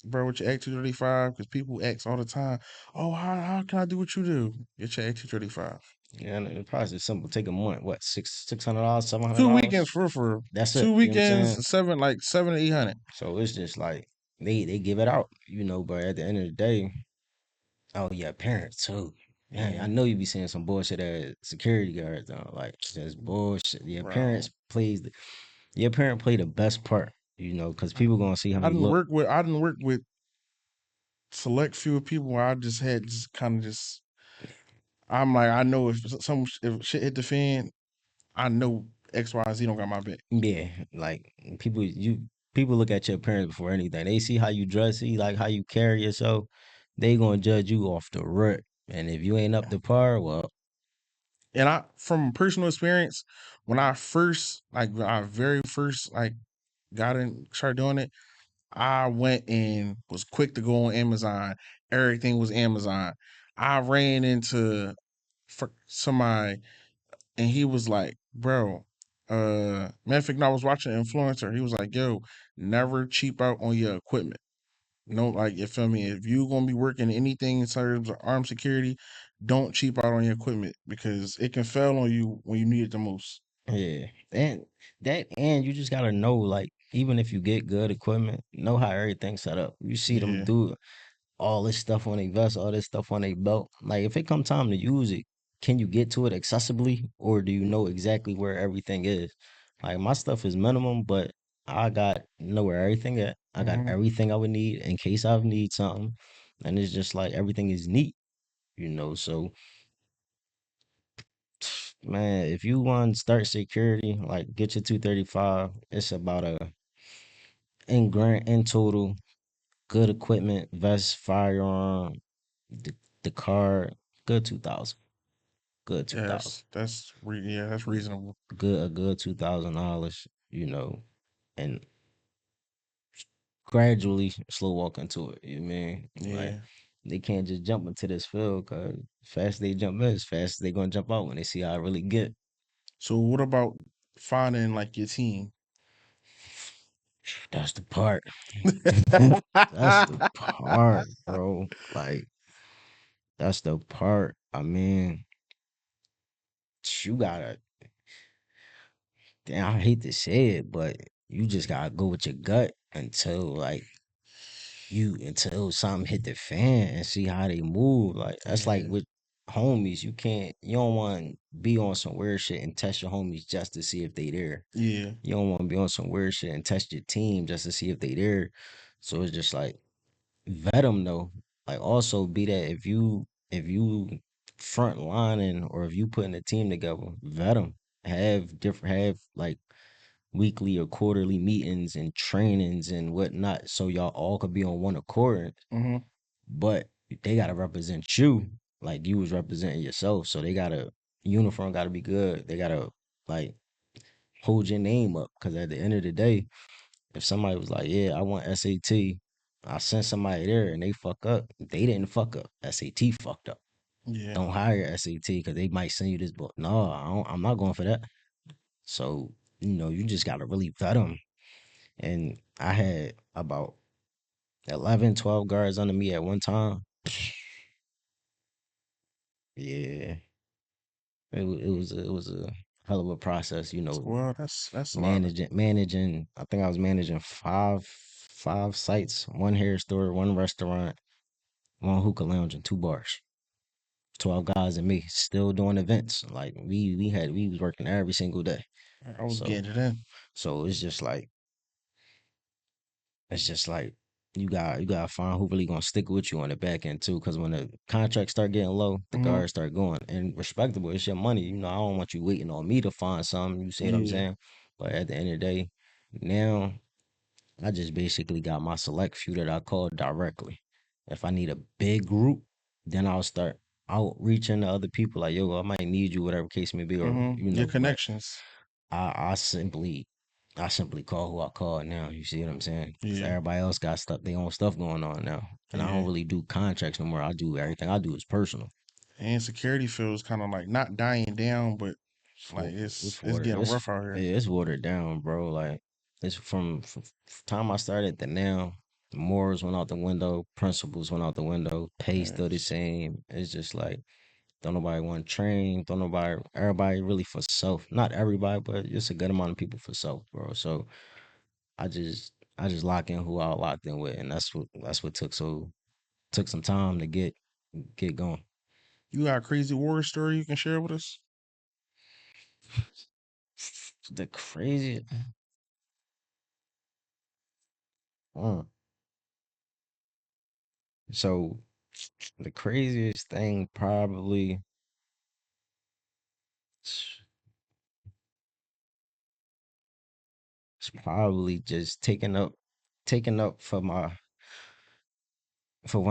[SPEAKER 3] bro, with your Act 235, because people ask all the time, oh, how can I do what you do? Get your Act 235.
[SPEAKER 4] yeah, and the price is simple. Take a month, what, $600, seven hundred
[SPEAKER 3] 2 weekends
[SPEAKER 4] dollars?
[SPEAKER 3] for
[SPEAKER 4] That's it.
[SPEAKER 3] two
[SPEAKER 4] You know what I'm
[SPEAKER 3] weekends,
[SPEAKER 4] saying?
[SPEAKER 3] like 700 to 800.
[SPEAKER 4] So it's just like they give it out, but at the end of the day, oh yeah, parents too. Man, I
[SPEAKER 3] Yeah,
[SPEAKER 4] know you be seeing some bullshit as security guards though. Like just bullshit.
[SPEAKER 3] bro.
[SPEAKER 4] Your parent play the best part, because people gonna see how
[SPEAKER 3] I
[SPEAKER 4] you
[SPEAKER 3] didn't
[SPEAKER 4] look.
[SPEAKER 3] work with I didn't work with select few people where I just had just kind of just I'm like I know if shit hit the fan, I know XYZ don't got my back.
[SPEAKER 4] Yeah, like people look at your parents before anything. They see how you dress, see like how you carry yourself. They gonna judge you off the rip. And if you ain't up to par, well,
[SPEAKER 3] And I, from personal experience, when I very first like got in, started doing it, I went and was quick to go on Amazon. Everything was Amazon. I ran into somebody, and he was like, "Bro, matter of fact, I was watching an influencer. He was like, yo, never cheap out on your equipment. No, like you feel me? If you gonna be working anything in terms of armed security, don't cheap out on your equipment because it can fail on you when you need it the most."
[SPEAKER 4] yeah. And you just gotta know, like, even if you get good equipment, know how everything's set up. You see them
[SPEAKER 3] Yeah,
[SPEAKER 4] do all this stuff on their vest, all this stuff on their belt. Like if it come time to use it, can you get to it accessibly or do you know exactly where everything is? Like my stuff is minimum, but I got know where everything at. I got
[SPEAKER 3] hmm,
[SPEAKER 4] everything I would need in case I need something. And it's just like everything is neat. So man, if you want to start security, like get your 235. It's about in total, good equipment, vest, firearm, the, the card, good 2,000. Good 2,000.
[SPEAKER 3] yes, yeah, that's reasonable.
[SPEAKER 4] A good $2,000, and gradually slow walk into it. You know what I mean? Like
[SPEAKER 3] Yeah.
[SPEAKER 4] they can't just jump into this field because fast they jump in, as fast as they gonna jump out when they see how I really get.
[SPEAKER 3] So what about finding like your team?
[SPEAKER 4] That's the part. That's the part, bro. Like that's the part. I mean, you gotta. Damn, I hate to say it, but you just gotta go with your gut until something hit the fan and see how they move. Like that's like
[SPEAKER 3] Yeah,
[SPEAKER 4] with homies, you don't want to be on some weird shit and test your homies just to see if they there.
[SPEAKER 3] yeah,
[SPEAKER 4] You don't want to be on some weird shit and test your team just to see if they there. So it's just like vet them though. Like also be that if you front lining or if you putting a team together, vet them. Have like weekly or quarterly meetings and trainings and whatnot so y'all all could be on one accord,
[SPEAKER 3] hmm,
[SPEAKER 4] but they gotta represent you like you was representing yourself. So they gotta uniform gotta be good. They gotta like hold your name up because at the end of the day, if somebody was like, yeah, I want SAT, I sent somebody there and they fuck up. They didn't fuck up. SAT fucked up.
[SPEAKER 3] yeah.
[SPEAKER 4] Don't hire SAT because they might send you this book. No, I'm not going for that. So, you just gotta really vet them. And I had about 11, 12 guards under me at one time. Yeah, it was a hell of a process,
[SPEAKER 3] Well, that's a lot.
[SPEAKER 4] managing. I think I was managing five sites, one hair store, one restaurant, one hookah lounge and 2 bars. 12 guys and me still doing events. Like we was working every single day.
[SPEAKER 3] I was
[SPEAKER 4] So
[SPEAKER 3] getting it in.
[SPEAKER 4] so it's just like you gotta find who really gonna stick with you on the back end too. Cause when the contracts start getting low, the
[SPEAKER 3] Hmm.
[SPEAKER 4] guards start going. And respectable, it's your money. You know, I don't want you waiting on me to find something. You see what I'm
[SPEAKER 3] Yeah.
[SPEAKER 4] saying? But at the end of the day, now I just basically got my select few that I call directly. If I need a big group, then I'll start outreaching to other people like, yo, I might need you, whatever case may be, or
[SPEAKER 3] Your
[SPEAKER 4] but
[SPEAKER 3] connections.
[SPEAKER 4] I simply call who I call now. You see what I'm saying? Because
[SPEAKER 3] Yeah.
[SPEAKER 4] everybody else got stuff, their own stuff going on now, and I don't
[SPEAKER 3] Yeah.
[SPEAKER 4] really do contracts no more. I do everything I do is personal.
[SPEAKER 3] And security feels kind of like not dying down, but like
[SPEAKER 4] For
[SPEAKER 3] it's
[SPEAKER 4] for
[SPEAKER 3] getting
[SPEAKER 4] it's
[SPEAKER 3] rough out here.
[SPEAKER 4] it's watered down, bro. Like it's from time I started to now. The morals went out the window, principles went out the window, pay still the
[SPEAKER 3] Yes.
[SPEAKER 4] same. It's just like don't nobody want to train, don't nobody everybody really for self. Not everybody, but it's a good amount of people for self, bro. So I just lock in who I locked in with, and that's what took some time to get going.
[SPEAKER 3] You got a crazy war story you can share with us?
[SPEAKER 4] The crazy. uh, So the craziest thing probably is probably just taking up for one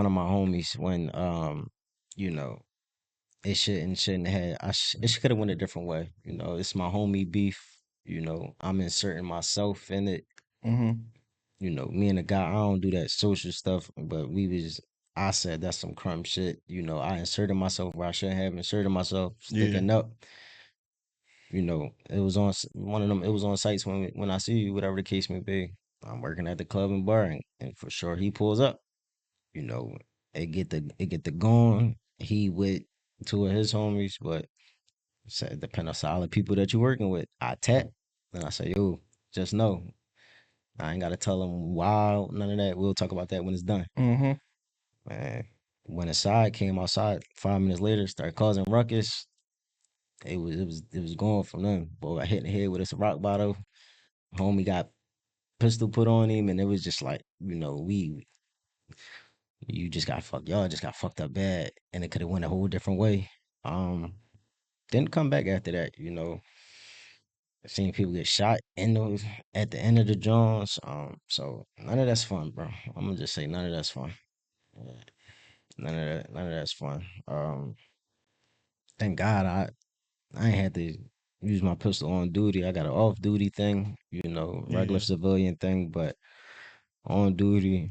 [SPEAKER 4] of my homies when you know it shouldn't have it could have went a different way. It's my homie beef. I'm inserting myself in it.
[SPEAKER 3] Mm-hmm.
[SPEAKER 4] Me and the guy, I don't do that social stuff, but I said that's some crumb shit. I inserted myself where I shouldn't have inserted myself,
[SPEAKER 3] Yeah.
[SPEAKER 4] sticking up. It was on one of them. It was on sites when I see you, whatever the case may be. I'm working at the club and bar, and for sure he pulls up. You know, it get the going. He with two of his homies, but said depend on solid people that you're working with. I tap, and I say, yo, just know I ain't gotta tell him wow, none of that. We'll talk about that when it's done.
[SPEAKER 3] Mm-hmm.
[SPEAKER 4] Man, when the side came outside 5 minutes later, started causing ruckus. It was going from them. Boy, I hit in the head with a rock bottle. Homie got pistol put on him, and it was just like, you just got fucked. Y'all just got fucked up bad, and it could have went a whole different way. Um, didn't come back after that. I've seen people get shot in those at the end of the Jones. So none of that's fun, bro. I'm gonna just say none of that's fun. Yeah, none of that's fun. Thank God I ain't had to use my pistol on duty. I got an off duty thing, regular
[SPEAKER 3] Yeah.
[SPEAKER 4] civilian thing, but on duty,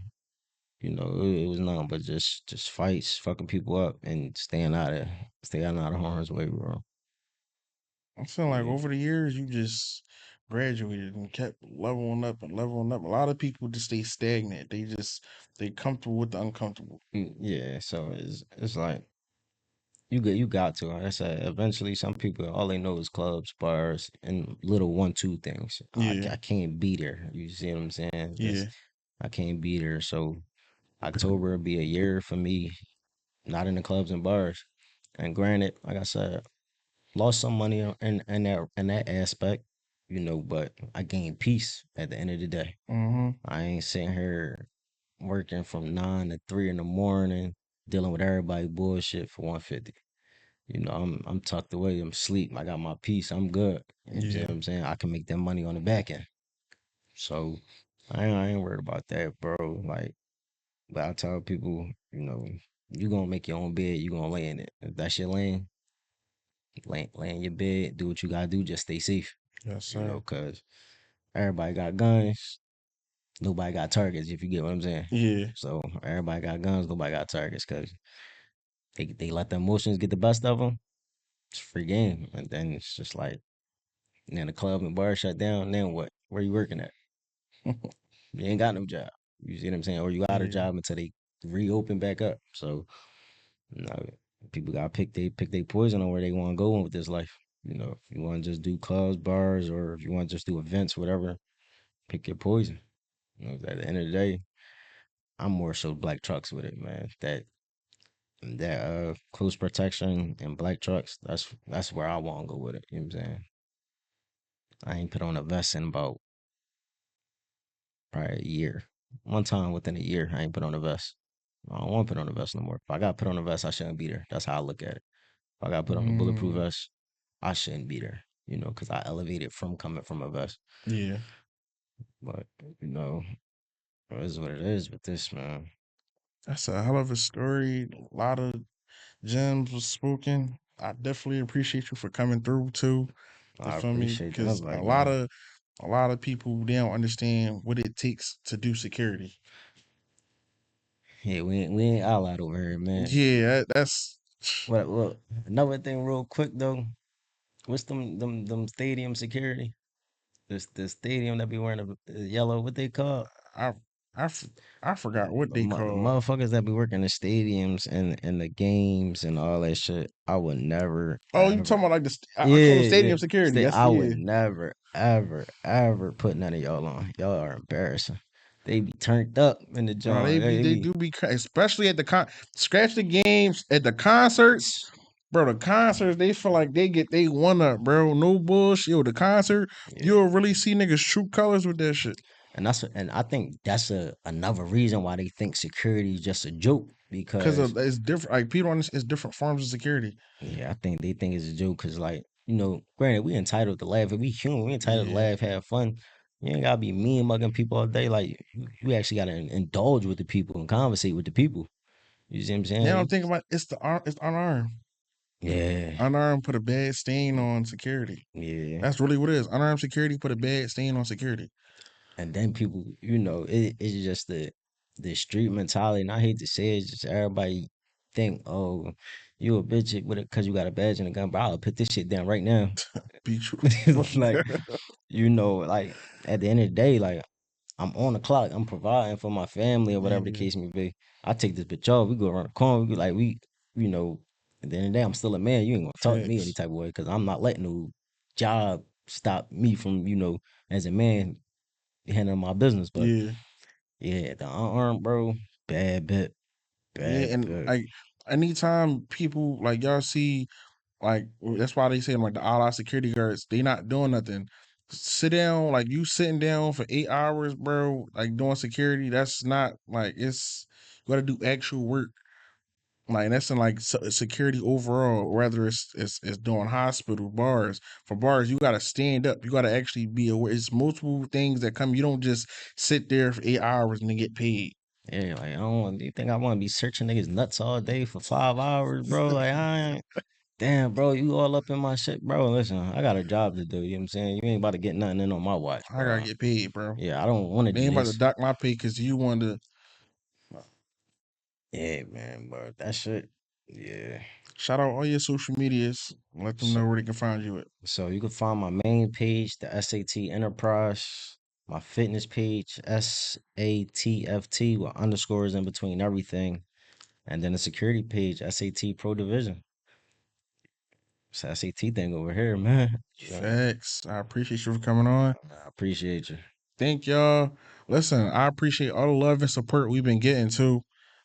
[SPEAKER 4] it was nothing but just fights, fucking people up, and staying out of harm's way, bro.
[SPEAKER 3] I feel like
[SPEAKER 4] Yeah,
[SPEAKER 3] over the years you just graduated and kept leveling up and leveling up. A lot of people just stay stagnant. They comfortable with the uncomfortable.
[SPEAKER 4] yeah. So it's like you got to. Like I said, eventually, some people all they know is clubs, bars, and little 1-2 things. I,
[SPEAKER 3] Yeah.
[SPEAKER 4] I can't be there. You see what I'm saying?
[SPEAKER 3] Yeah.
[SPEAKER 4] I can't be there. So October will be a year for me, not in the clubs and bars. And granted, like I said, lost some money in that aspect, but I gained peace at the end of the day.
[SPEAKER 3] Mm-hmm.
[SPEAKER 4] I ain't sitting here working from 9 to 3 in the morning, dealing with everybody bullshit for 150. I'm tucked away, I'm asleep, I got my peace, I'm good. You see what
[SPEAKER 3] Yeah.
[SPEAKER 4] I'm saying? I can make that money on the back end. So I ain't worried about that, bro. Like, but I tell people, you gonna make your own bed, you gonna lay in it. If that's your lane, lay in your bed, do what you gotta do, just stay safe.
[SPEAKER 3] Yes, sir.
[SPEAKER 4] Cause everybody got guns, nobody got targets, if you get what I'm saying.
[SPEAKER 3] Yeah.
[SPEAKER 4] So everybody got guns, nobody got targets, cause they let the emotions get the best of them. It's a free game, and then it's just like, then the club and bar shut down. Then what? Where you working at? You ain't got no job. You see what I'm saying? Or you out of
[SPEAKER 3] Yeah.
[SPEAKER 4] job until they reopen back up. So people gotta pick they poison on where they want to go with this life. If you want to just do clubs, bars, or if you want to just do events, whatever, pick your poison. At the end of the day, I'm more so black trucks with it, man. That that cruise protection and black trucks. That's where I want to go with it. You know what I'm saying? I ain't put on a vest in about probably a year. One time within a year, I ain't put on a vest. I don't want to put on a vest no more. If I got put on a vest, I shouldn't be there. That's how I look at it. If I got put on a bulletproof
[SPEAKER 3] Mm,
[SPEAKER 4] vest, I shouldn't be there. You know, because I elevated from coming from a vest.
[SPEAKER 3] yeah,
[SPEAKER 4] But you know, it is what it is with this man.
[SPEAKER 3] that's a hell of a story. A lot of gems was spoken. I definitely appreciate you for coming through too. You
[SPEAKER 4] I
[SPEAKER 3] feel me?
[SPEAKER 4] appreciate the
[SPEAKER 3] Because
[SPEAKER 4] invite, man.
[SPEAKER 3] a lot of people they don't understand what it takes to do security.
[SPEAKER 4] Yeah, we ain't all out over here, man.
[SPEAKER 3] Yeah, that's
[SPEAKER 4] What another thing real quick though, what's them stadium security? The stadium that be wearing the yellow, what they call?
[SPEAKER 3] I I f- I forgot what they
[SPEAKER 4] The
[SPEAKER 3] call.
[SPEAKER 4] motherfuckers that be working the stadiums and the games and all that shit. I would never
[SPEAKER 3] Oh, you talking
[SPEAKER 4] ever.
[SPEAKER 3] about like I call them
[SPEAKER 4] Yeah,
[SPEAKER 3] stadium security. That's
[SPEAKER 4] I would
[SPEAKER 3] yeah.
[SPEAKER 4] never ever put none of y'all on. Y'all are embarrassing. They be turned up in the
[SPEAKER 3] No, they
[SPEAKER 4] joint.
[SPEAKER 3] be
[SPEAKER 4] They
[SPEAKER 3] they
[SPEAKER 4] be
[SPEAKER 3] do be especially at the scratch the games at the concerts, bro. The concerts they feel like they one up, bro. No bullshit. Yo, the concert
[SPEAKER 4] yeah.
[SPEAKER 3] you'll really see niggas true colors with that shit
[SPEAKER 4] And I think that's another reason why they think security is just a joke
[SPEAKER 3] because
[SPEAKER 4] because
[SPEAKER 3] it's different. Like people on this, it's different forms of security.
[SPEAKER 4] yeah, I think they think it's a joke because like granted we entitled to laugh. If we human, we entitled to
[SPEAKER 3] Yeah.
[SPEAKER 4] laugh, have fun. You ain't gotta be mean mugging people all day. Like you actually gotta indulge with the people and conversate with the people. You see what I'm
[SPEAKER 3] Now I'm
[SPEAKER 4] saying?
[SPEAKER 3] thinking about it's unarmed.
[SPEAKER 4] Yeah,
[SPEAKER 3] Unarmed put a bad stain on security.
[SPEAKER 4] yeah.
[SPEAKER 3] That's really what it is. Unarmed security put a bad stain on security.
[SPEAKER 4] And then people, it's just the street mentality. And I hate to say it, just everybody think, oh, you a bitch with it because you got a badge and a gun, but I'll put this shit down right now.
[SPEAKER 3] Beat you.
[SPEAKER 4] Like, like at the end of the day, like I'm on the clock, I'm providing for my family or whatever the
[SPEAKER 3] Yeah.
[SPEAKER 4] case may be. I take this bitch off, we go around the corner, you know, at the end of the day, I'm still a man. You ain't gonna talk to me any
[SPEAKER 3] Facts.
[SPEAKER 4] type of way because I'm not letting no job stop me from, as a man handling my business. But
[SPEAKER 3] Yeah.
[SPEAKER 4] yeah, the unarmed bro, bad bit,
[SPEAKER 3] Yeah.
[SPEAKER 4] bad
[SPEAKER 3] And
[SPEAKER 4] bit.
[SPEAKER 3] like anytime people like y'all see like that's why they say like the all out security guards, they not doing nothing. Sit down, like you sitting down for 8 hours, bro, like doing security. That's not like you gotta do actual work. Like that's in like security overall, whether it's doing hospital bars. For bars, you gotta stand up. You gotta actually be aware. It's multiple things that come. You don't just sit there for 8 hours and then get paid.
[SPEAKER 4] Yeah, like I don't want. You think I want to be searching niggas nuts all day for 5 hours, bro? Like I ain't. Damn, bro, you all up in my shit, bro. Listen, I got a job to do. You know what I'm saying? You ain't about to get nothing in on my watch,
[SPEAKER 3] I gotta
[SPEAKER 4] bro.
[SPEAKER 3] get paid, bro.
[SPEAKER 4] Yeah, I don't want to
[SPEAKER 3] They
[SPEAKER 4] do
[SPEAKER 3] ain't about to
[SPEAKER 4] this.
[SPEAKER 3] dock my pay because you want to.
[SPEAKER 4] Yeah, man, but that shit. Yeah.
[SPEAKER 3] Shout out all your social medias. Let them know
[SPEAKER 4] So,
[SPEAKER 3] where they can find you at.
[SPEAKER 4] so you can find my main page, the S.A.T Enterprise, my fitness page, S.A.T.F.T with underscores in between everything, and then the security page, S.A.T Pro Division. It's the S.A.T thing over here, man. Yeah,
[SPEAKER 3] Facts. I appreciate you for coming on.
[SPEAKER 4] I appreciate you.
[SPEAKER 3] Thank y'all. Listen, I appreciate all the love and support we've been getting too.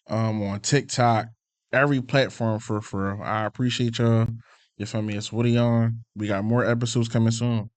[SPEAKER 3] On TikTok, every platform for real. I appreciate y'all. You feel me? It's Woody on. We got more episodes coming soon.